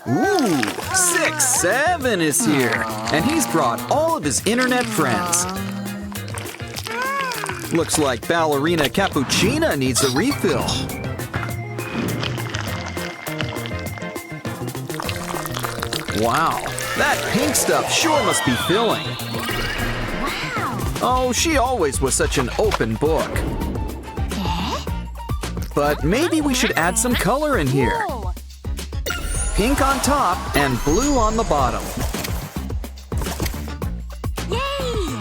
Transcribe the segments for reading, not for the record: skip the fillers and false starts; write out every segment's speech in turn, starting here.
Ooh, 6-7 is here, and he's brought all of his internet friends. Looks like Ballerina Cappuccina needs a refill. Wow, that pink stuff sure must be filling. Oh, she always was such an open book. But maybe we should add some color in here. Pink on top and blue on the bottom. Yay!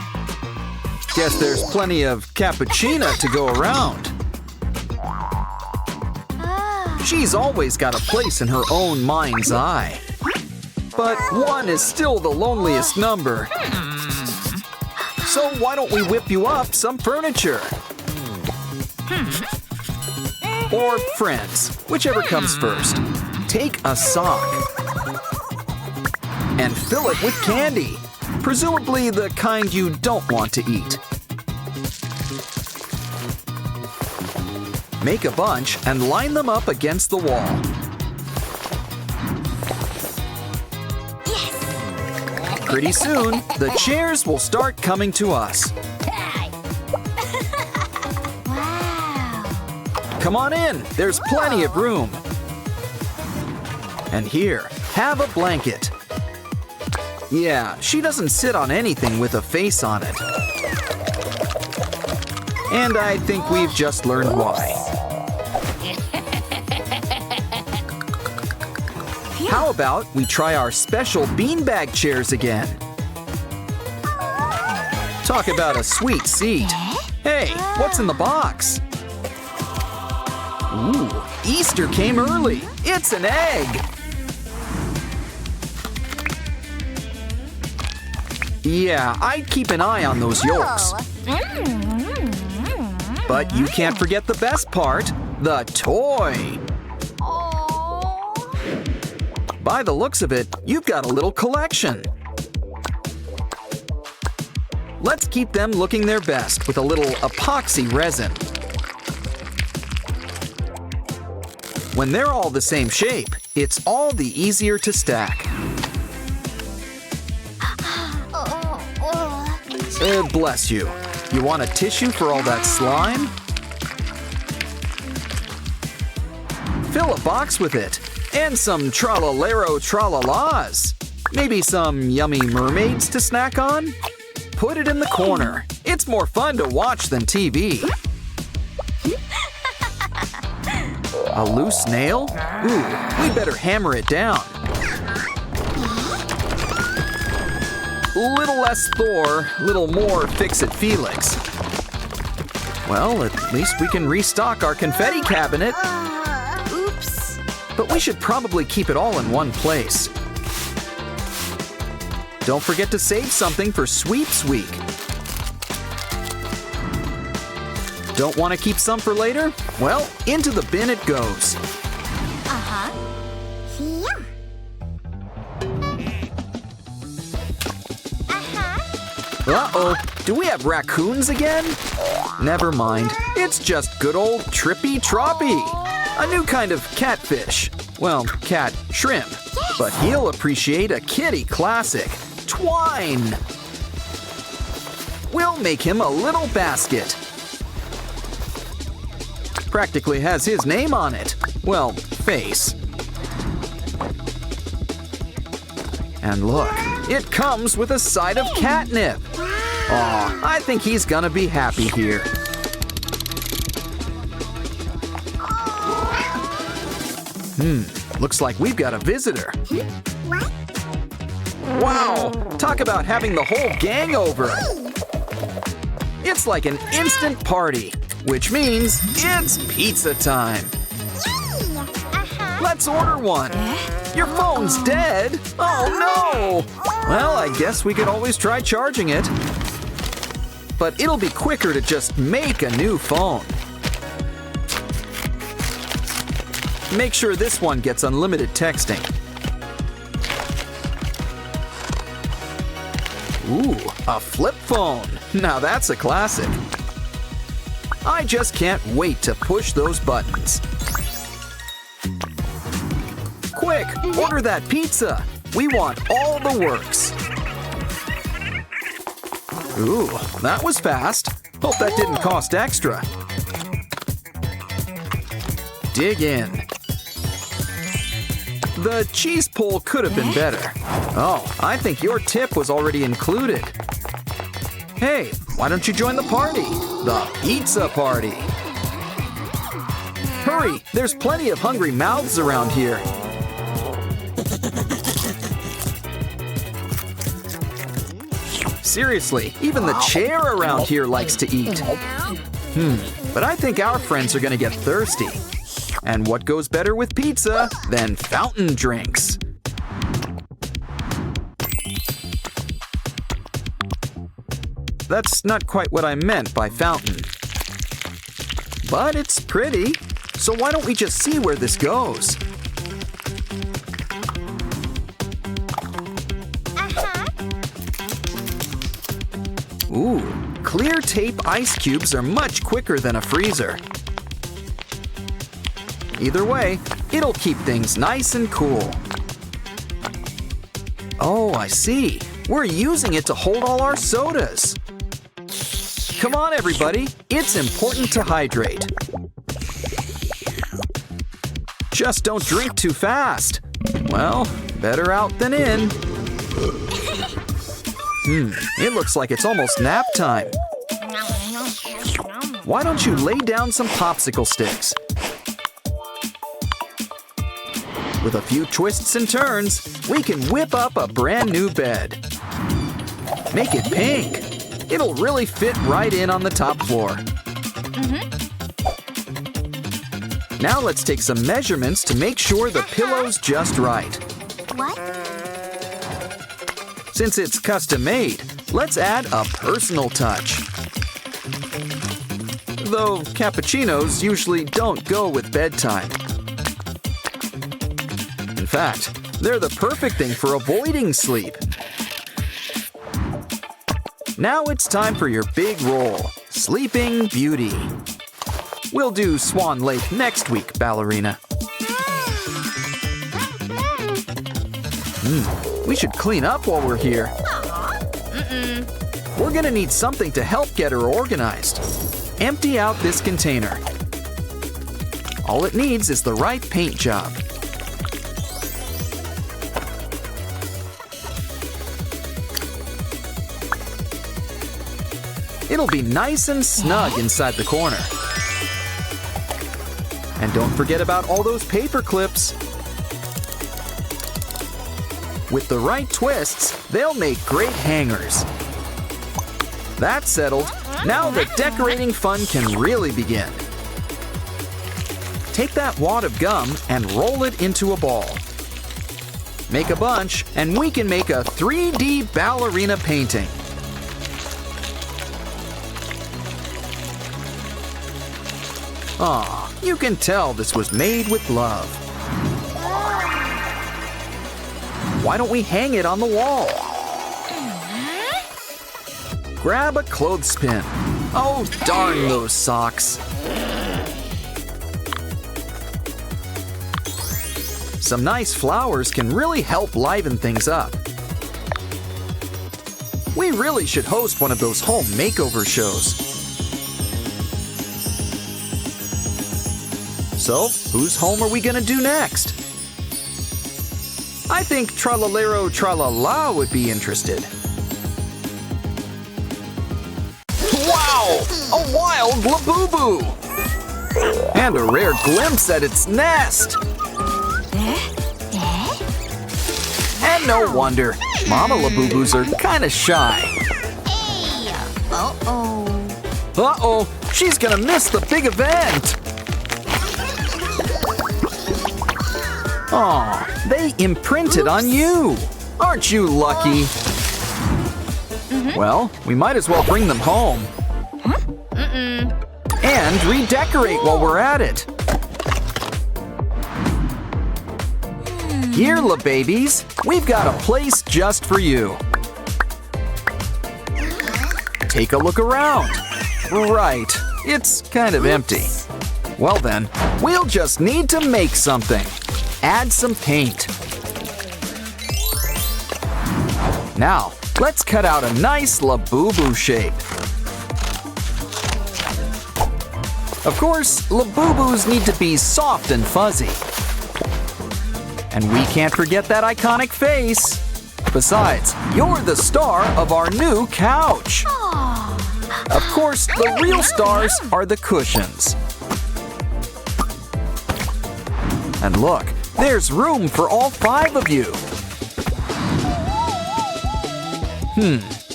Guess there's plenty of cappuccina to go around. She's always got a place in her own mind's eye. But 1 is still the loneliest number. So why don't we whip you up some furniture? Or friends, whichever comes first. Take a sock and fill it with candy, presumably the kind you don't want to eat. Make a bunch and line them up against the wall. Yes! Pretty soon, the chairs will start coming to us. Wow! Come on in, there's plenty of room. And here, have a blanket. Yeah, she doesn't sit on anything with a face on it. And I think we've just learned why. How about we try our special beanbag chairs again? Talk about a sweet seat. Hey, what's in the box? Ooh, Easter came early. It's an egg. Yeah, I'd keep an eye on those yolks. But you can't forget the best part, the toy. By the looks of it, you've got a little collection. Let's keep them looking their best with a little epoxy resin. When they're all the same shape, it's all the easier to stack. Bless you. You want a tissue for all that slime? Fill a box with it. And some tralalero tralalas. Maybe some yummy mermaids to snack on? Put it in the corner. It's more fun to watch than TV. A loose nail? Ooh, we better hammer it down. Little less Thor, little more Fix-It Felix. Well, at least we can restock our confetti cabinet. Oops. But we should probably keep it all in one place. Don't forget to save something for Sweeps Week. Don't want to keep some for later? Well, into the bin it goes. Uh-huh. Yeah. Uh-oh, do we have raccoons again? Never mind, it's just good old Trippy Troppy. A new kind of catfish. Well, cat shrimp. But he'll appreciate a kitty classic, Twine. We'll make him a little basket. Practically has his name on it. Well, face. And look, it comes with a side of catnip. Aw, I think he's gonna be happy here. Looks like we've got a visitor. Wow, talk about having the whole gang over. It's like an instant party, which means it's pizza time. Let's order one. Your phone's dead. Oh no! Well, I guess we could always try charging it. But it'll be quicker to just make a new phone. Make sure this one gets unlimited texting. Ooh, a flip phone. Now that's a classic. I just can't wait to push those buttons. Quick, order that pizza. We want all the works. Ooh, that was fast. Hope that didn't cost extra. Dig in. The cheese pull could have been better. Oh, I think your tip was already included. Hey, why don't you join the party? The pizza party. Hurry, there's plenty of hungry mouths around here. Seriously, even the chair around here likes to eat. But I think our friends are gonna get thirsty. And what goes better with pizza than fountain drinks? That's not quite what I meant by fountain. But it's pretty, so why don't we just see where this goes? Ooh, clear tape ice cubes are much quicker than a freezer. Either way, it'll keep things nice and cool. Oh, I see. We're using it to hold all our sodas. Come on, everybody. It's important to hydrate. Just don't drink too fast. Well, better out than in. It looks like it's almost nap time. Why don't you lay down some popsicle sticks? With a few twists and turns, we can whip up a brand new bed. Make it pink. It'll really fit right in on the top floor. Now let's take some measurements to make sure the pillow's just right. What? Since it's custom made, let's add a personal touch. Though cappuccinos usually don't go with bedtime. In fact, they're the perfect thing for avoiding sleep. Now it's time for your big role, Sleeping Beauty. We'll do Swan Lake next week, Ballerina. We should clean up while we're here. We're gonna need something to help get her organized. Empty out this container. All it needs is the right paint job. It'll be nice and snug inside the corner. And don't forget about all those paper clips. With the right twists, they'll make great hangers. That's settled. Now the decorating fun can really begin. Take that wad of gum and roll it into a ball. Make a bunch, and we can make a 3D ballerina painting. Aw, you can tell this was made with love. Why don't we hang it on the wall? Grab a clothespin. Oh, darn those socks. Some nice flowers can really help liven things up. We really should host one of those home makeover shows. So, whose home are we gonna do next? I think Tralalero Tralala would be interested. Wow! A wild Labuboo! And a rare glimpse at its nest! And no wonder, Mama Labuboos are kinda shy. Uh-oh, she's gonna miss the big event! Aw, they imprinted on you! Aren't you lucky? Well, we might as well bring them home. And redecorate while we're at it. Here, La Babies, we've got a place just for you. Take a look around. Right, it's kind of empty. Well then, we'll just need to make something. add some paint. Now, let's cut out a nice Labuboo shape. Of course, Labuboos need to be soft and fuzzy. And we can't forget that iconic face. Besides, you're the star of our new couch. Of course, the real stars are the cushions. And look, there's room for all 5 of you.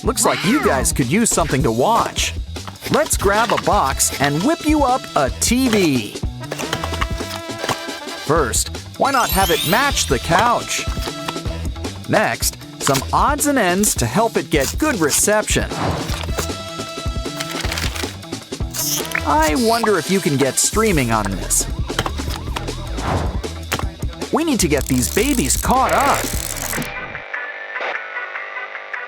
Looks like you guys could use something to watch. Let's grab a box and whip you up a TV. First, why not have it match the couch? Next, some odds and ends to help it get good reception. I wonder if you can get streaming on this. We need to get these babies caught up.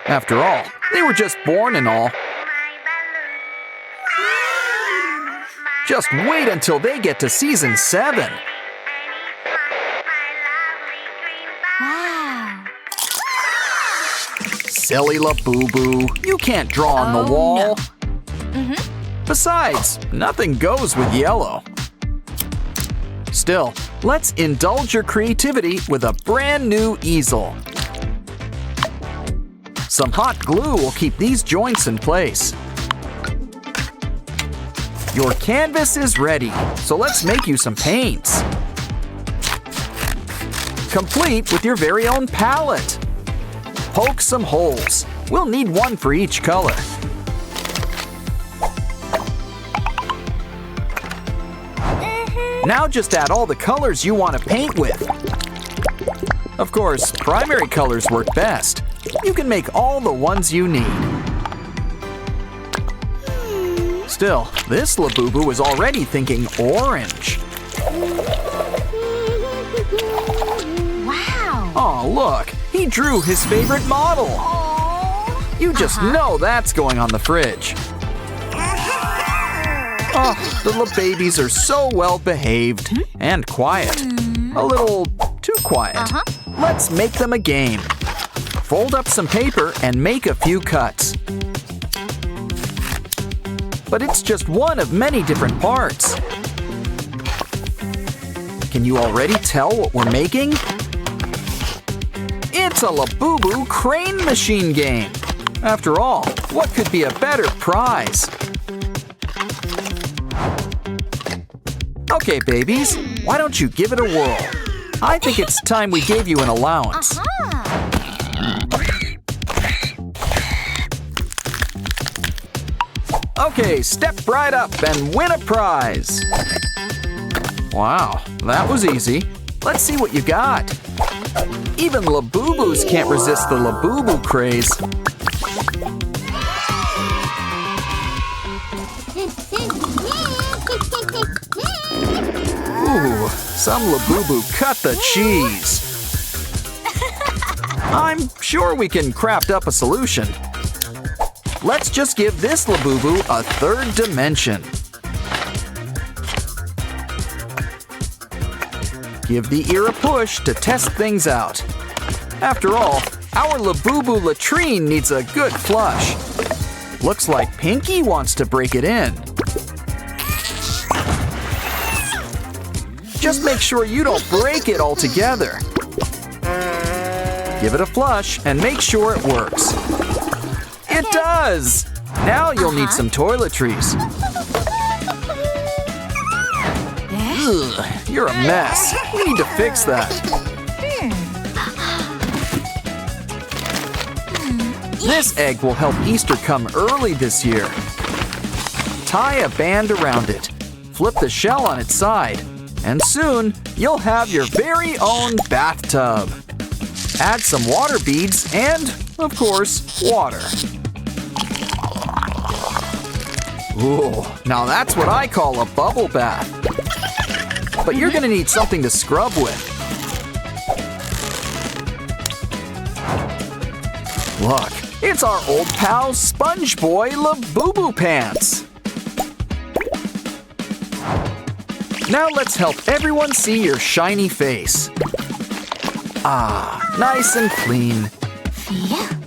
After all, they were just born and all. Just wait until they get to season 7. Wow. Silly Labuboo, you can't draw on the wall. No. Besides, nothing goes with yellow. Still, let's indulge your creativity with a brand new easel. Some hot glue will keep these joints in place. Your canvas is ready, so let's make you some paints. Complete with your very own palette. Poke some holes. We'll need one for each color. Now just add all the colors you want to paint with. Of course, primary colors work best. You can make all the ones you need. Still, this Labuboo is already thinking orange. Wow. Oh, look, he drew his favorite model. You just know that's going on the fridge. Oh, the little babies are so well behaved and quiet. A little too quiet. Let's make them a game. Fold up some paper and make a few cuts. But it's just one of many different parts. Can you already tell what we're making? It's a Labuboo crane machine game. After all, what could be a better prize? Okay, babies, why don't you give it a whirl? I think it's time we gave you an allowance. Okay, step right up and win a prize. Wow, that was easy. Let's see what you got. Even Labuboos can't resist the Labuboo craze. Ooh, some Labuboo cut the cheese. I'm sure we can craft up a solution. Let's just give this Labuboo a third dimension. Give the ear a push to test things out. After all, our Labuboo latrine needs a good flush. Looks like Pinky wants to break it in. Just make sure you don't break it altogether. Give it a flush and make sure it works. It does! Now you'll need some toiletries. Ugh, you're a mess. We need to fix that. This egg will help Easter come early this year. Tie a band around it. Flip the shell on its side. And soon, you'll have your very own bathtub. Add some water beads and, of course, water. Ooh, now that's what I call a bubble bath. But you're gonna need something to scrub with. Look, it's our old pal Sponge Boy Labuboo Pants. Now let's help everyone see your shiny face. Ah, nice and clean. Phew.